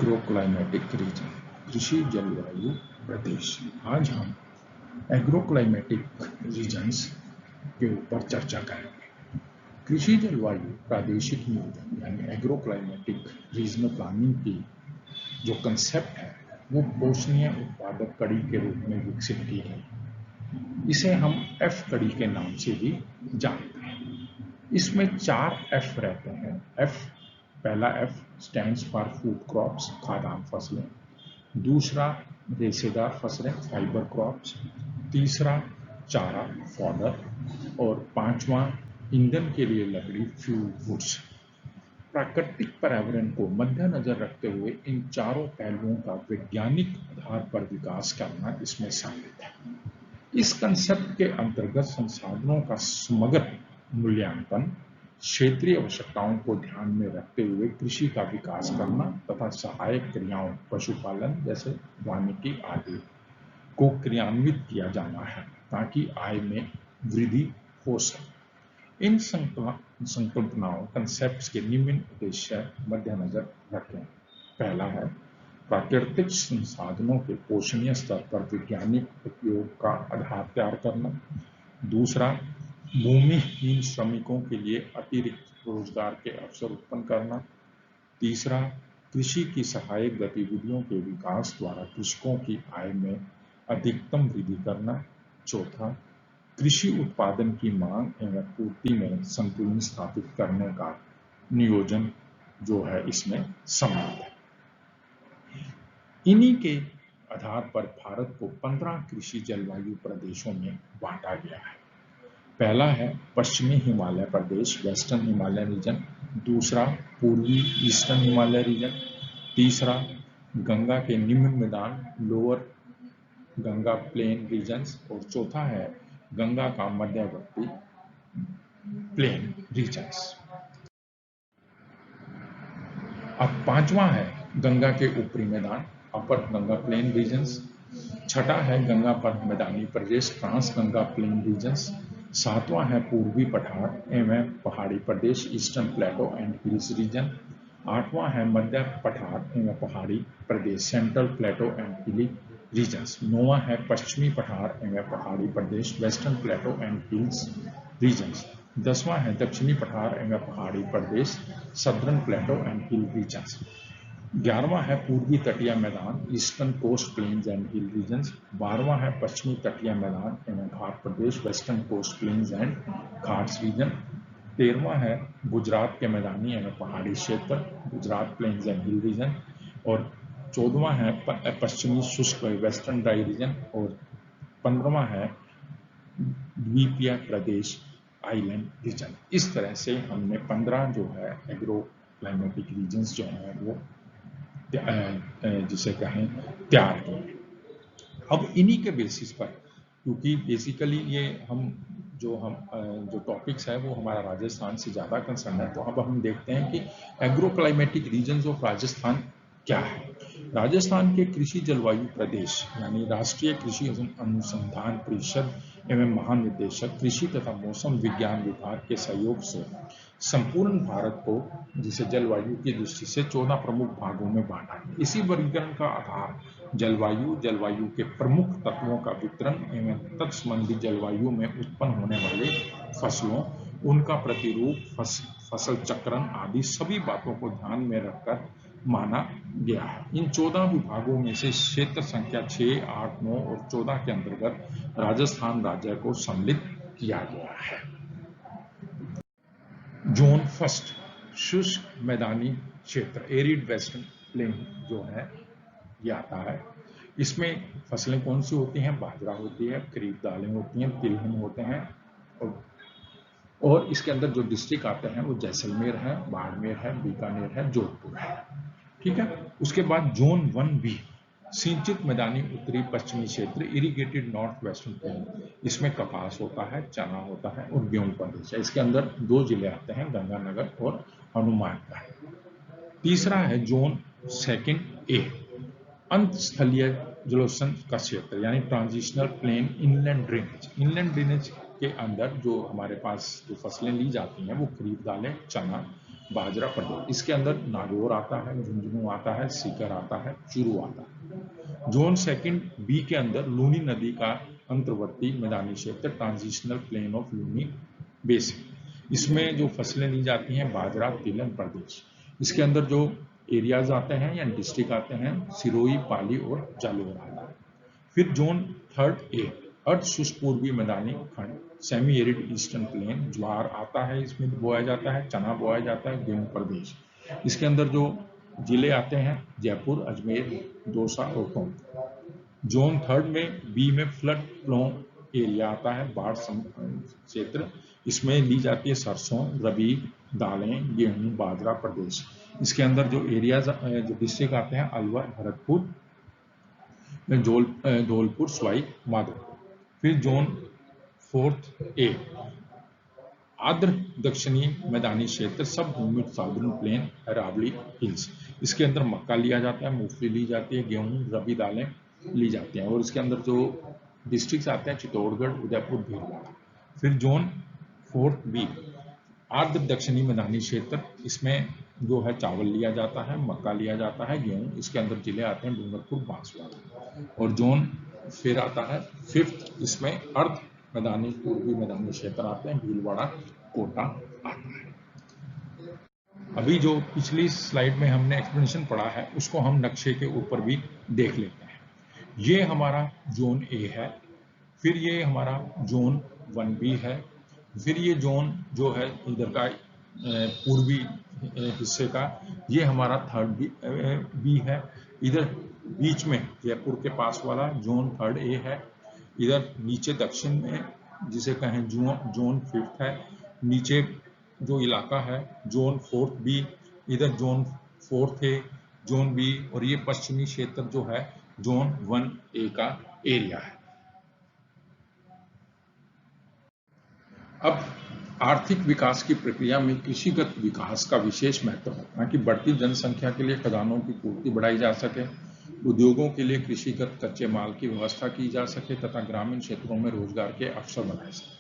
Agroclimatic reason, कृषि जलवायु प्रदेश। आज हम एग्रोक्लाइमेटिक रीजन्स के ऊपर चर्चा करेंगे। कृषि जलवायु प्रादेशिक नियोजन यानी एग्रोक्लाइमेटिक रीजनल प्लानिंग की जो कंसेप्ट है वो पोषणीय उत्पादक कड़ी के रूप में विकसित की गई। इसे हम एफ कड़ी के नाम से भी जानते हैं। इसमें 4 एफ रहते हैं। पहला F stands for food crops, खाद्यान्न फसलें। दूसरा रेशेदार फसलें, फाइबर क्रॉप्स। तीसरा चारा, फॉडर। और पांचवा ईंधन के लिए लकड़ी, फ्यूल वुड्स। प्राकृतिक पर्यावरण को मद्देनजर रखते हुए इन चारों पहलुओं का वैज्ञानिक आधार पर विकास करना इसमें शामिल है। इस कंसेप्ट के अंतर्गत संसाधनों का समग्र मूल्यांकन, क्षेत्रीय आवश्यकताओं को ध्यान में रखते हुए कृषि का विकास करना तथा सहायक क्रियाओं, पशुपालन जैसे वानिकी आदि को क्रियान्वित किया जाना है ताकि आय में वृद्धि हो सके। इन संकल्पनाओं कंसेप्ट्स के निम्न उद्देश्य मद्देनजर रखें। पहला है प्राकृतिक संसाधनों के पोषणीय स्तर पर वैज्ञानिक उपयोग का आधार तैयार करना। दूसरा, भूमिहीन श्रमिकों के लिए अतिरिक्त रोजगार के अवसर उत्पन्न करना। तीसरा, कृषि की सहायक गतिविधियों के विकास द्वारा कृषकों की आय में अधिकतम वृद्धि करना। चौथा, कृषि उत्पादन की मांग एवं पूर्ति में संतुलन स्थापित करने का नियोजन जो है इसमें सम्मिलित है। इन्हीं के आधार पर भारत को 15 कृषि जलवायु प्रदेशों में बांटा गया है। पहला है पश्चिमी हिमालय प्रदेश, वेस्टर्न हिमालय रीजन। दूसरा पूर्वी ईस्टर्न हिमालय रीजन। तीसरा गंगा के निम्न मैदान, लोअर गंगा प्लेन रीजन्स। और चौथा है गंगा का मध्यवर्ती प्लेन रीजन्स। अब पांचवा है गंगा के ऊपरी मैदान, अपर गंगा प्लेन रीजन्स। छठा है गंगा पर मैदानी प्रदेश, ट्रांस गंगा प्लेन रीजन्स। सातवां है पूर्वी पठार एवं पहाड़ी प्रदेश, eastern plateau and hills region. आठवां है मध्य पठार एवं पहाड़ी प्रदेश, central plateau and hilly regions. नौवां है पश्चिमी पठार एवं पहाड़ी प्रदेश, western plateau and hills regions. 10वां है दक्षिणी पठार एवं पहाड़ी प्रदेश, southern plateau and hill regions. 11वां है पूर्वी तटीय मैदान, eastern coast plains and hill regions. 12वां है पश्चिमी तटीय मैदान एवं घाट प्रदेश, western coast plains and ghats region. 13वां है गुजरात के मैदानी एवं पहाड़ी क्षेत्र, Gujarat plains and hill region. और 14वां है पश्चिमी शुष्क वेस्टर्न ड्राई रीजन। और 15वां है द्वीपीय प्रदेश, आइलैंड रीजन। इस तरह से हमने 15 जो है एग्रो क्लाइमेटिक रीजन्स जो है वो जिसे कहें तैयार किए। अब इन्हीं के बेसिस पर, क्योंकि बेसिकली ये जो टॉपिक्स है वो हमारा राजस्थान से ज़्यादा कंसर्न है, तो अब हम देखते हैं कि agro climatic regions of Rajasthan क्या है। राजस्थान के कृषि जलवायु प्रदेश यानी राष्ट्रीय कृषि अनुसंधान परिषद एवं महानिदेशक कृषि तथा मौसम विज्ञान विभाग के सहयोग से संपूर्ण भारत को जिसे जलवायु की दृष्टि से 14 प्रमुख भागों में बांटा है। इसी वर्गीकरण का आधार जलवायु के प्रमुख तत्वों का वितरण एवं तत्संबंधी जलवायु में उत्पन्न होने वाले फसलों, उनका प्रतिरूप, फसल चक्रण आदि सभी बातों को ध्यान में रखकर माना गया है। इन 14 विभागों में से क्षेत्र संख्या 6, 8, 9 और 14 के अंतर्गत राजस्थान राज्य को सम्मिलित किया गया है। जोन फर्स्ट, शुष्क मैदानी क्षेत्र, एरिड वेस्टर्न प्लेन जो है ये आता है। इसमें फसलें कौन सी होती हैं? बाजरा होती है, खरीफ दालें होती हैं, तिलहन होते हैं। और इसके अंदर जो डिस्ट्रिक्ट आते हैं वो जैसलमेर है, बाड़मेर है, बीकानेर है, जोधपुर है। ठीक है। उसके बाद जोन 1B, सिंचित मैदानी उत्तरी पश्चिमी क्षेत्र, इरिगेटेड नॉर्थ वेस्टर्न प्लेन। इसमें कपास होता है, चना होता है और गेहूं प्रदेश है। इसके अंदर 2 जिले आते हैं, गंगानगर और हनुमानगढ़। तीसरा है जोन 2A, अंत स्थलीय जलोसन का क्षेत्र यानी ट्रांजिशनल प्लेन इनलैंड ड्रेनेज के अंदर जो हमारे पास जो फसलें ली जाती हैं वो खरीफ दालें, चना, बाजरा प्रदेश, इसके अंदर नागौर आता है, झुंझुनू आता है, सीकर आता है, चूरू आता है। जोन सेकंड बी के अंदर लूनी नदी का अंतर्वर्ती मैदानी क्षेत्र transitional plain of Luni basin, इसमें जो फसलें ली जाती हैं बाजरा तिलहन प्रदेश, इसके अंदर जो एरियाज आते हैं या डिस्ट्रिक्ट आते हैं सिरोही, पाली और जालौर आता है। फिर जोन थर्ड ए अर्ध शुष्क पूर्वी मैदानी खंड सेमी एरिड ईस्टर्न प्लेन, ज्वार आता है, इसमें बोया जाता है, चना बोया जाता है, गेहूं प्रदेश, इसके अंदर जो जिले आते हैं जयपुर, अजमेर, दौसा और टोंक। जोन थर्ड में बी में फ्लड प्रोन एरिया आता है, बाढ़ क्षेत्र, इसमें ली जाती है सरसों, रबी, दालें, गेहूं, बाजरा प्रदेश, इसके अंदर जो एरियाज जो डिस्ट्रिक्ट आते हैं अलवर, भरतपुर, धौलपुर, सवाई माधोपुर। फिर जोन फोर्थ ए आर्द्र दक्षिणी मैदानी क्षेत्र सब भूमि साउदर्न प्लेन, अरावली हिल्स, इसके अंदर मक्का लिया जाता है, मूंगफली ली जाती है, गेहूं, रबी दालें ली जाती हैं, और इसके अंदर जो डिस्ट्रिक्ट्स आते हैं चित्तौड़गढ़, उदयपुर, भीलवाड़ा। फिर जोन फोर्थ बी आर्द्र दक्षिणी मैदानी क्षेत्र, इसमें जो है चावल लिया जाता है, मक्का लिया जाता है, गेहूं, इसके अंदर जिले आते हैं डूंगरपुर, बांसवाड़ा। और जोन फिर आता है फिफ्थ, इसमें अर्ध मैदानी पूर्वी मैदानी क्षेत्र आते हैं, भीलवाड़ा, कोटा आता है। अभी जो पिछली स्लाइड में हमने एक्सप्लेनेशन पढ़ा है उसको हम नक्शे के ऊपर भी देख लेते हैं। ये हमारा जोन ए है, फिर ये हमारा जोन 1B है, फिर ये जोन जो है इधर का पूर्वी हिस्से का ये हमारा थर्ड बी है, इधर बीच में जयपुर के पास वाला जोन थर्ड ए है, इधर नीचे दक्षिण में जिसे कहें जोन फिफ्थ है, नीचे जो इलाका है जोन फोर्थ बी, इधर जोन फोर्थ ए, जोन बी, और ये पश्चिमी क्षेत्र जो है जोन 1A का एरिया है। अब आर्थिक विकास की प्रक्रिया में कृषिगत विकास का विशेष महत्व है, ताकि बढ़ती जनसंख्या के लिए खदानों की पूर्ति बढ़ाई जा सके, उद्योगों के लिए कृषिगत कच्चे माल की व्यवस्था की जा सके तथा ग्रामीण क्षेत्रों में रोजगार के अवसर बनाए सके।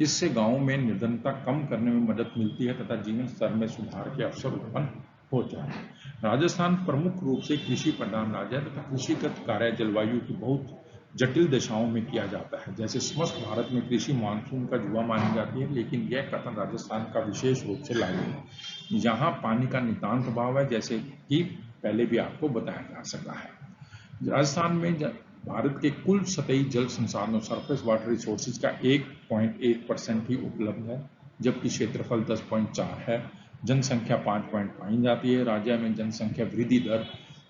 इससे गांवों में निर्धनता कम करने में मदद मिलती है तथा जीवन स्तर में सुधार के अवसर उत्पन्न होते हैं। राजस्थान प्रमुख रूप से कृषि प्रधान राज्य है तथा कृषिगत कार्य जलवायु की बहुत जटिल दशाओं में किया जाता है। जैसे समस्त भारत में कृषि मानसून का जुआ मानी जाती है, लेकिन यह कथन राजस्थान का विशेष रूप से लागू है। यहाँ पानी का नितांत अभाव है, जैसे कि पहले भी आपको बताया जा सका है। राजस्थान में भारत के कुल सतही जल संसाधनों सरफेस वाटर रिसोर्सेज का 1.1% ही उपलब्ध है, जबकि क्षेत्रफल 10.4 है। जनसंख्या 5 पॉइंट पाई जाती है। राज्य में जनसंख्या वृद्धि दर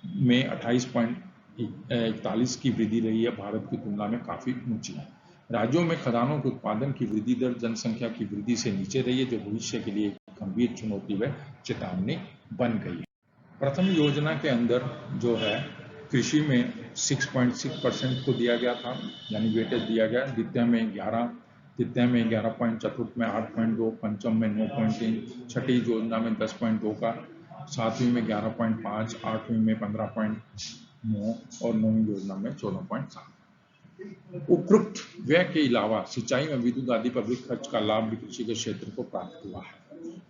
में 28.41 की वृद्धि रही है, भारत की तुलना में काफी ऊंची है। राज्यों में खदानों के उत्पादन की वृद्धि दर जनसंख्या की वृद्धि से नीचे रही है, जो भविष्य के लिए गंभीर चुनौती व चेतावनी बन गई है। प्रथम योजना के अंदर जो है कृषि में 6.6% को दिया गया था, यानी वेटेज दिया गया। द्वितीय में 11, तृतीय में 11, चतुर्थ में 8.2, पंचम में 9.3, छठी योजना में 10.2 का, सातवीं में 11.5, आठवीं में 15.9 और नौवीं योजना में 14.7। उपरोक्त व्यय के अलावा सिंचाई में विद्युत आदि पर खर्च का लाभ भी कृषि के क्षेत्र को प्राप्त हुआ है।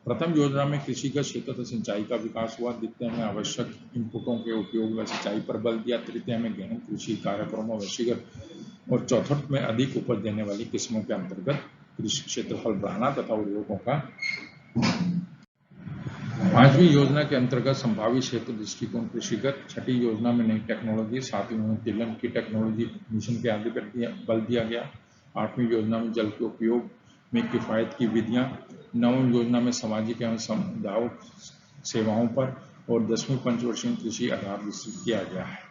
प्रथम योजना में कृषिगत क्षेत्र तथा सिंचाई का विकास हुआ। द्वितीय में आवश्यक इनपुटों के उपयोग व सिंचाई पर बल दिया। तृतीय में गहन कृषि कार्यक्रमों वैश्विक, और चौथा में अधिक उपज देने वाली किस्मों के अंतर्गत कृषि क्षेत्रफल बढ़ाना तथा उद्योगों का। पांचवी योजना के अंतर्गत संभावित क्षेत्र दृष्टिकोण कृषिगत। छठी योजना में नई टेक्नोलॉजी, सातवीं में तिलहन की टेक्नोलॉजी मिशन के आगे बल दिया गया। आठवीं योजना में जल के उपयोग में किफायत की विधियां। नवम योजना में सामाजिक एवं समुदाय सेवाओं पर, और 10वीं पंचवर्षीय कृषि आधार विकसित किया गया है।